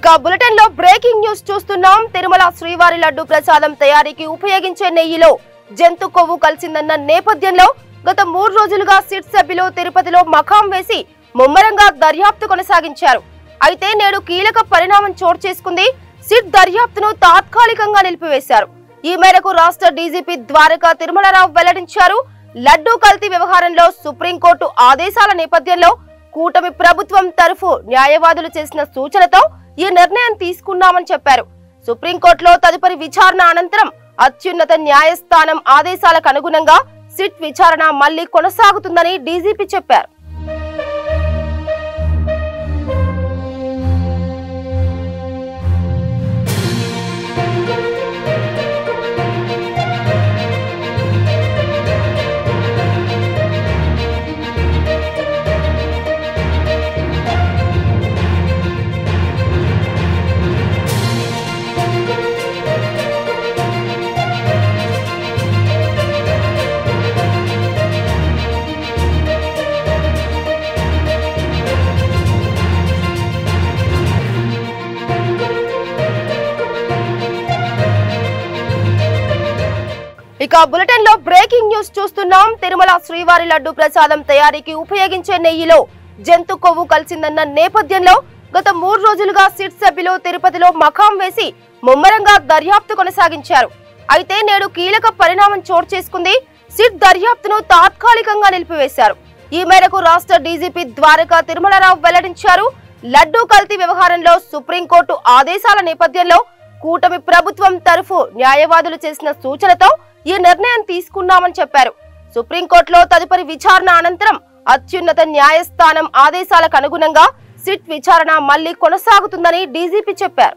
ఇక బులెటిన్ లో breaking news చూస్తున్నాం. తిరుమల శ్రీవారి లడ్డు ప్రసాదం తయారీకి ఉపయోగించే నెయ్యిలో జంతు కొవ్వు కలిసిందన్న నేపథ్యంలో గత 3 రోజులుగా సిట్ సభ్యులు తిరుపతిలో మకాం వేసి ముమ్మరంగా దర్యాప్తు కొనసాగించారు. అయితే నేడు కీలక పరిణామం చోటు చేసుకుంది. సిట్ దర్యాప్తును తాత్కాలికంగా నిలిపివేశారు. ఈ మేరకు రాష్ట్ర డీజీపీ ద్వారకా తిరుమలరావు వెల్లడించారు. లడ్డూ కల్తీ వ్యవహారంలో సుప్రీంకోర్టు ఆదేశాల నేపథ్యంలో కూటమి ప్రభుత్వం తరఫు న్యాయవాదులు చేసిన సూచనతో ఈ నిర్ణయం తీసుకున్నామని చెప్పారు. సుప్రీంకోర్టులో తదుపరి విచారణ అనంతరం అత్యున్నత న్యాయస్థానం ఆదేశాలకు అనుగుణంగా సిట్ విచారణ మళ్లీ కొనసాగుతుందని డీజీపీ చెప్పారు. ఇక బులెటిన్ లో బ్రేకింగ్ న్యూస్ చూస్తున్నాం. తిరుమల శ్రీవారి లడ్డు ప్రసాదం తయారీకి ఉపయోగించే నెయ్యిలో జంతు కొవ్వు కలిసిందన్న నేపథ్యంలో గత 3 రోజులుగా సిట్ సభ్యులు తిరుపతిలో మకాం వేసి ముమ్మరంగా దర్యాప్తు కొనసాగించారు. అయితే నేడు కీలక పరిణామం చోటు చేసుకుంది. సిట్ దర్యాప్తును తాత్కాలికంగా నిలిపివేశారు. ఈ మేరకు రాష్ట్ర డీజీపీ ద్వారకా తిరుమలరావు వెల్లడించారు. లడ్డూ కల్తీ వ్యవహారంలో సుప్రీంకోర్టు ఆదేశాల నేపథ్యంలో కూటమి ప్రభుత్వం తరఫు న్యాయవాదులు చేసిన సూచనతో ఈ నిర్ణయం తీసుకున్నామని చెప్పారు. సుప్రీంకోర్టులో తదుపరి విచారణ అనంతరం అత్యున్నత న్యాయస్థానం ఆదేశాలకు అనుగుణంగా సిట్ విచారణ మళ్లీ కొనసాగుతుందని డీజీపీ చెప్పారు.